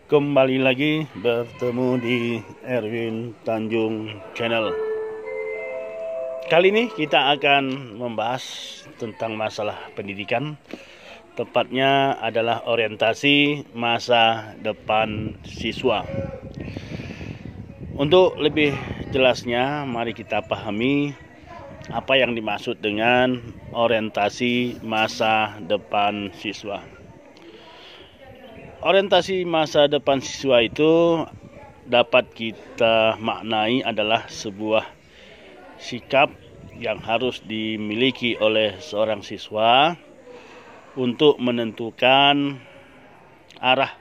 Kembali lagi bertemu di Erwin Tanjung Channel. Kali ini kita akan membahas tentang masalah pendidikan. Tepatnya adalah orientasi masa depan siswa. Untuk lebih jelasnya, mari kita pahami apa yang dimaksud dengan orientasi masa depan siswa. Orientasi masa depan siswa itu dapat kita maknai adalah sebuah sikap yang harus dimiliki oleh seorang siswa untuk menentukan arah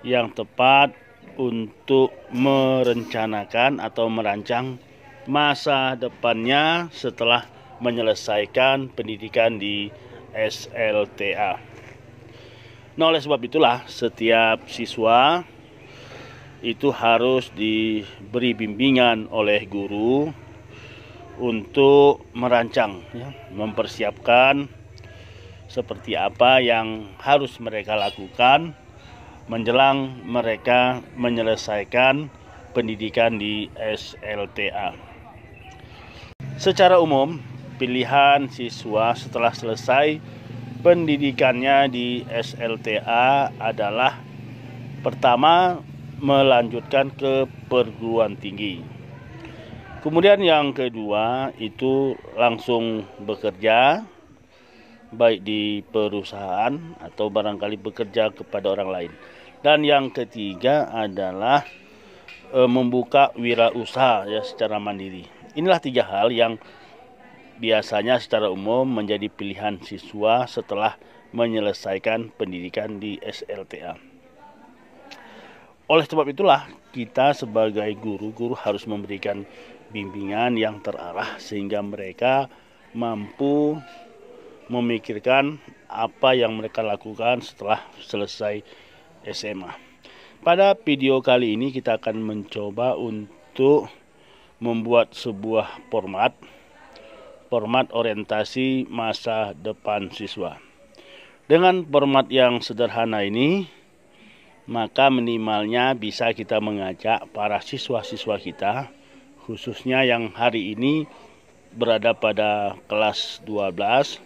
yang tepat untuk merencanakan atau merancang masa depannya setelah menyelesaikan pendidikan di SLTA. Nah, oleh sebab itulah setiap siswa itu harus diberi bimbingan oleh guru untuk merancang, mempersiapkan seperti apa yang harus mereka lakukan menjelang mereka menyelesaikan pendidikan di SLTA. Secara umum, pilihan siswa setelah selesai pendidikannya di SLTA adalah pertama melanjutkan ke perguruan tinggi. Kemudian yang kedua itu langsung bekerja, baik di perusahaan atau barangkali bekerja kepada orang lain. Dan yang ketiga adalah membuka wirausaha secara mandiri. Inilah tiga hal yang biasanya secara umum menjadi pilihan siswa setelah menyelesaikan pendidikan di SLTA. Oleh sebab itulah kita sebagai guru harus memberikan bimbingan yang terarah sehingga mereka mampu memikirkan apa yang mereka lakukan setelah selesai SMA. Pada video kali ini kita akan mencoba untuk membuat sebuah format orientasi masa depan siswa. Dengan format yang sederhana ini, maka minimalnya bisa kita mengajak para siswa-siswa kita, khususnya yang hari ini berada pada kelas 12,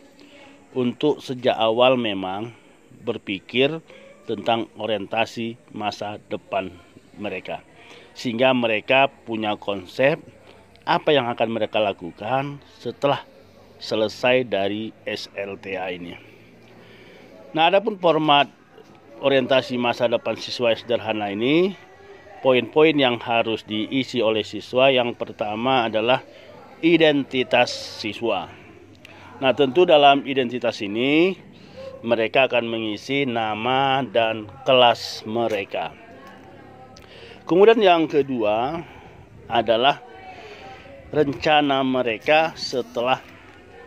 untuk sejak awal memang berpikir tentang orientasi masa depan mereka. Sehingga mereka punya konsep apa yang akan mereka lakukan setelah selesai dari SLTA ini. Nah, adapun format orientasi masa depan siswa sederhana ini, poin-poin yang harus diisi oleh siswa yang pertama adalah identitas siswa. Nah, tentu dalam identitas ini mereka akan mengisi nama dan kelas mereka. Kemudian yang kedua adalah rencana mereka setelah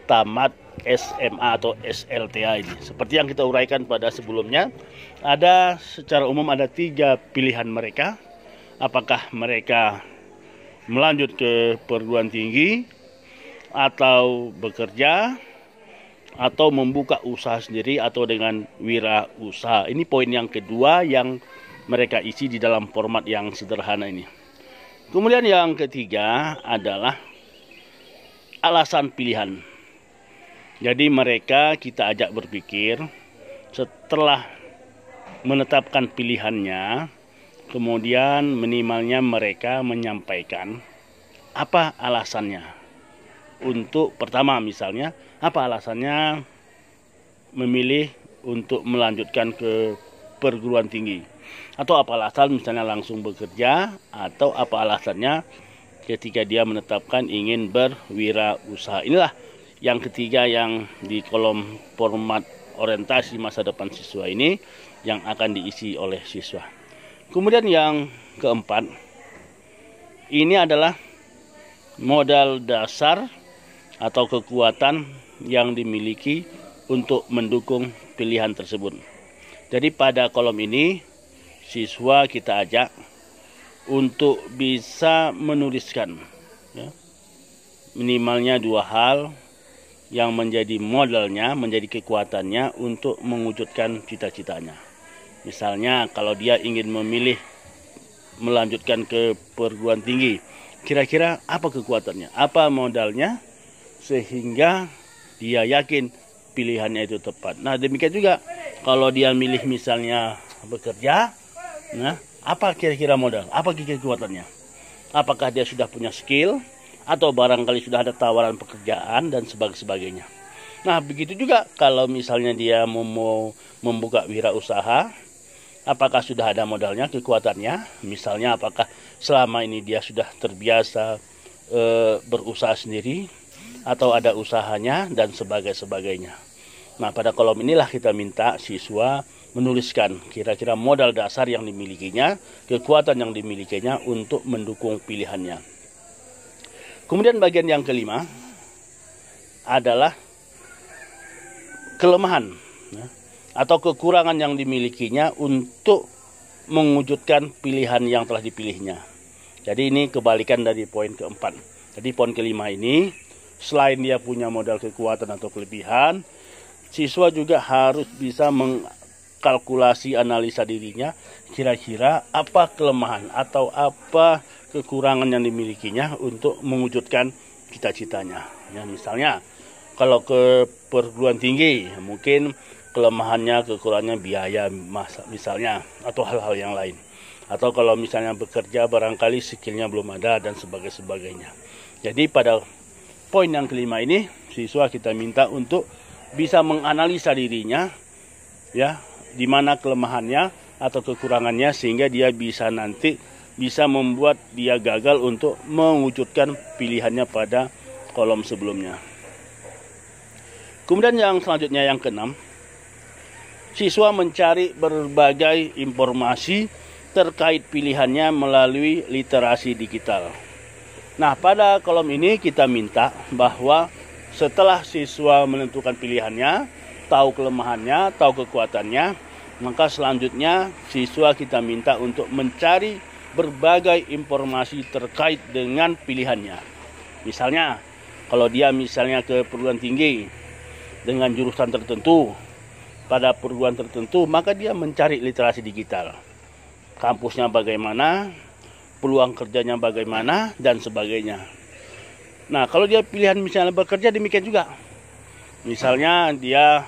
tamat SMA atau SLTA ini. Seperti yang kita uraikan pada sebelumnya, secara umum ada tiga pilihan mereka. Apakah mereka melanjut ke perguruan tinggi, atau bekerja, atau membuka usaha sendiri, atau dengan wirausaha. Ini poin yang kedua yang mereka isi di dalam format yang sederhana ini. Kemudian yang ketiga adalah alasan pilihan. Jadi mereka kita ajak berpikir setelah menetapkan pilihannya, kemudian minimalnya mereka menyampaikan apa alasannya. Untuk pertama misalnya, apa alasannya memilih untuk melanjutkan ke perguruan tinggi. Atau apa alasan misalnya langsung bekerja, atau apa alasannya ketika dia menetapkan ingin berwirausaha. Inilah yang ketiga yang di kolom format orientasi masa depan siswa ini yang akan diisi oleh siswa. Kemudian yang keempat, ini adalah modal dasar atau kekuatan yang dimiliki untuk mendukung pilihan tersebut. Jadi pada kolom ini siswa kita ajak untuk bisa menuliskan minimalnya dua hal yang menjadi modalnya, menjadi kekuatannya untuk mewujudkan cita-citanya. Misalnya kalau dia ingin memilih melanjutkan ke perguruan tinggi, kira-kira apa kekuatannya, apa modalnya, sehingga dia yakin pilihannya itu tepat. Nah demikian juga kalau dia milih misalnya bekerja, nah apa kira-kira modal, apa kira-kira kekuatannya, apakah dia sudah punya skill, atau barangkali sudah ada tawaran pekerjaan dan sebagainya. Nah begitu juga kalau misalnya dia mau membuka wirausaha, apakah sudah ada modalnya, kekuatannya, misalnya apakah selama ini dia sudah terbiasa berusaha sendiri, atau ada usahanya, dan sebagainya. Nah pada kolom inilah kita minta siswa menuliskan kira-kira modal dasar yang dimilikinya, kekuatan yang dimilikinya untuk mendukung pilihannya. Kemudian bagian yang kelima adalah kelemahan atau kekurangan yang dimilikinya untuk mewujudkan pilihan yang telah dipilihnya. Jadi ini kebalikan dari poin keempat. Jadi poin kelima ini, selain dia punya modal kekuatan atau kelebihan, siswa juga harus bisa mengkalkulasi analisa dirinya, kira-kira apa kelemahan atau apa kekurangan yang dimilikinya untuk mewujudkan cita-citanya. Ya, misalnya kalau ke perguruan tinggi, mungkin kelemahannya, kekurangannya biaya misalnya, atau hal-hal yang lain. Atau kalau misalnya bekerja barangkali skillnya belum ada dan sebagainya. Jadi pada poin yang kelima ini, siswa kita minta untuk bisa menganalisa dirinya, ya, di mana kelemahannya atau kekurangannya, sehingga dia bisa nanti bisa membuat dia gagal untuk mewujudkan pilihannya pada kolom sebelumnya. Kemudian yang selanjutnya yang keenam, siswa mencari berbagai informasi terkait pilihannya melalui literasi digital. Nah, pada kolom ini kita minta bahwa setelah siswa menentukan pilihannya, tahu kelemahannya, tahu kekuatannya, maka selanjutnya siswa kita minta untuk mencari berbagai informasi terkait dengan pilihannya. Misalnya, kalau dia misalnya ke perguruan tinggi dengan jurusan tertentu, pada perguruan tertentu, maka dia mencari literasi digital. Kampusnya bagaimana, peluang kerjanya bagaimana, dan sebagainya. Nah, kalau dia pilihan misalnya bekerja, demikian juga. Misalnya dia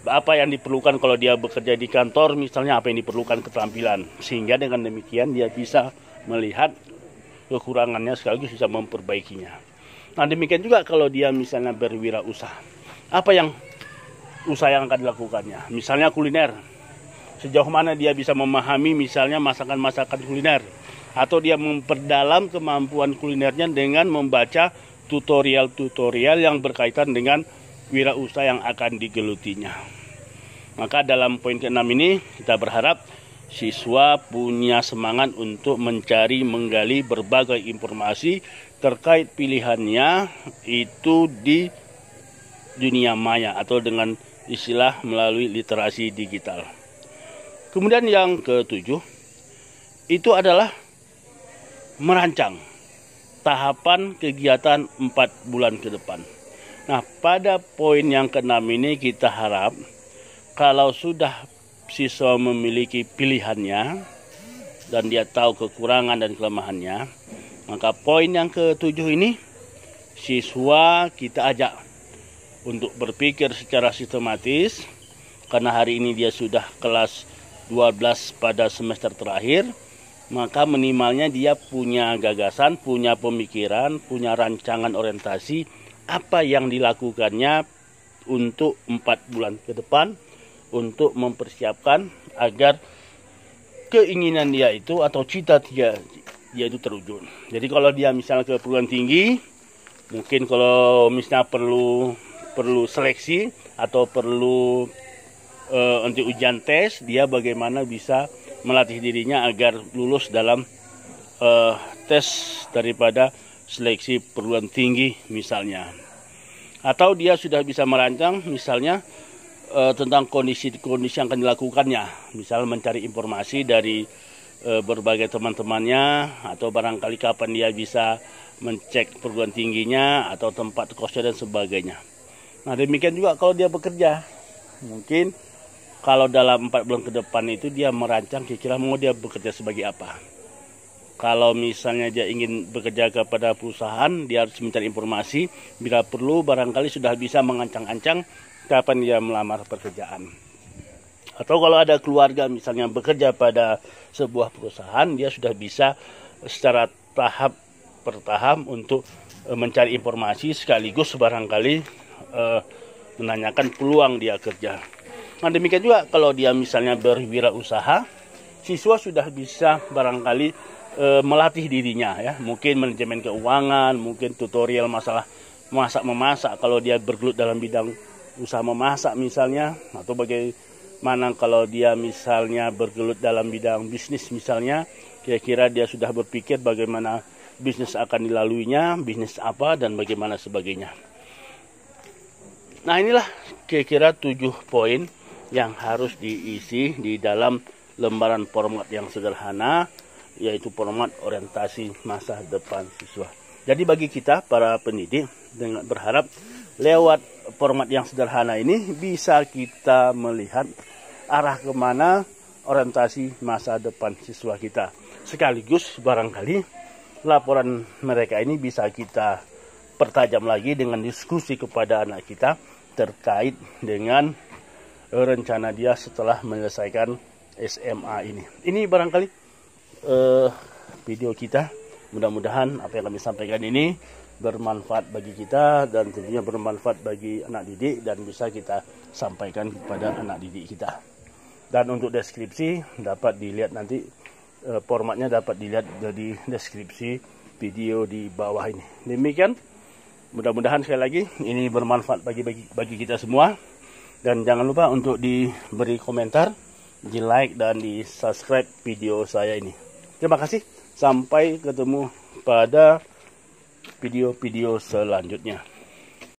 apa yang diperlukan kalau dia bekerja di kantor, misalnya apa yang diperlukan keterampilan. Sehingga dengan demikian dia bisa melihat kekurangannya sekaligus bisa memperbaikinya. Nah, demikian juga kalau dia misalnya berwirausaha. Apa yang usaha yang akan dilakukannya? Misalnya kuliner. Sejauh mana dia bisa memahami misalnya masakan-masakan kuliner. Atau dia memperdalam kemampuan kulinernya dengan membaca tutorial-tutorial yang berkaitan dengan wirausaha yang akan digelutinya. Maka dalam poin ke-6 ini kita berharap siswa punya semangat untuk mencari, menggali berbagai informasi terkait pilihannya itu di dunia maya atau dengan istilah melalui literasi digital. Kemudian yang ke-7 itu adalah merancang tahapan kegiatan 4 bulan ke depan. Nah, pada poin yang ke-6 ini kita harap kalau sudah siswa memiliki pilihannya dan dia tahu kekurangan dan kelemahannya, maka poin yang ke-7 ini siswa kita ajak untuk berpikir secara sistematis, karena hari ini dia sudah kelas 12 pada semester terakhir, maka minimalnya dia punya gagasan, punya pemikiran, punya rancangan orientasi apa yang dilakukannya untuk 4 bulan ke depan untuk mempersiapkan agar keinginan dia itu atau cita dia itu terwujud. Jadi kalau dia misalnya ke perguruan tinggi, mungkin kalau misalnya perlu seleksi atau perlu untuk ujian tes, dia bagaimana bisa melatih dirinya agar lulus dalam tes daripada seleksi perguruan tinggi misalnya. Atau dia sudah bisa merancang misalnya tentang kondisi-kondisi yang akan dilakukannya. Misal mencari informasi dari berbagai teman-temannya, atau barangkali kapan dia bisa mencek perguruan tingginya atau tempat kosnya dan sebagainya. Nah, demikian juga kalau dia bekerja. Mungkin kalau dalam 4 bulan ke depan itu dia merancang kira-kira mau dia bekerja sebagai apa. Kalau misalnya dia ingin bekerja kepada perusahaan, dia harus mencari informasi. Bila perlu, barangkali sudah bisa mengancang-ancang kapan dia melamar pekerjaan. Atau kalau ada keluarga misalnya bekerja pada sebuah perusahaan, dia sudah bisa secara tahap per tahap untuk mencari informasi sekaligus barangkali menanyakan peluang dia kerja. Nah, demikian juga kalau dia misalnya berwirausaha, siswa sudah bisa barangkali melatih dirinya ya, mungkin manajemen keuangan, mungkin tutorial masalah masak-memasak kalau dia bergelut dalam bidang usaha memasak misalnya, atau bagaimana kalau dia misalnya bergelut dalam bidang bisnis misalnya, kira-kira dia sudah berpikir bagaimana bisnis akan dilaluinya, bisnis apa dan bagaimana sebagainya. Nah, inilah kira-kira 7 poin yang harus diisi di dalam lembaran format yang sederhana, yaitu format orientasi masa depan siswa. Jadi bagi kita para pendidik, dengan berharap lewat format yang sederhana ini bisa kita melihat arah kemana orientasi masa depan siswa kita. Sekaligus barangkali laporan mereka ini bisa kita pertajam lagi dengan diskusi kepada anak kita terkait dengan rencana dia setelah menyelesaikan SMA ini. Ini barangkali video kita. Mudah-mudahan apa yang kami sampaikan ini bermanfaat bagi kita dan tentunya bermanfaat bagi anak didik dan bisa kita sampaikan kepada anak didik kita. Dan untuk deskripsi dapat dilihat nanti, formatnya dapat dilihat dari deskripsi video di bawah ini. Demikian, mudah-mudahan sekali lagi ini bermanfaat bagi kita semua. Dan jangan lupa untuk diberi komentar, di like dan di subscribe video saya ini. Terima kasih, sampai ketemu pada video-video selanjutnya.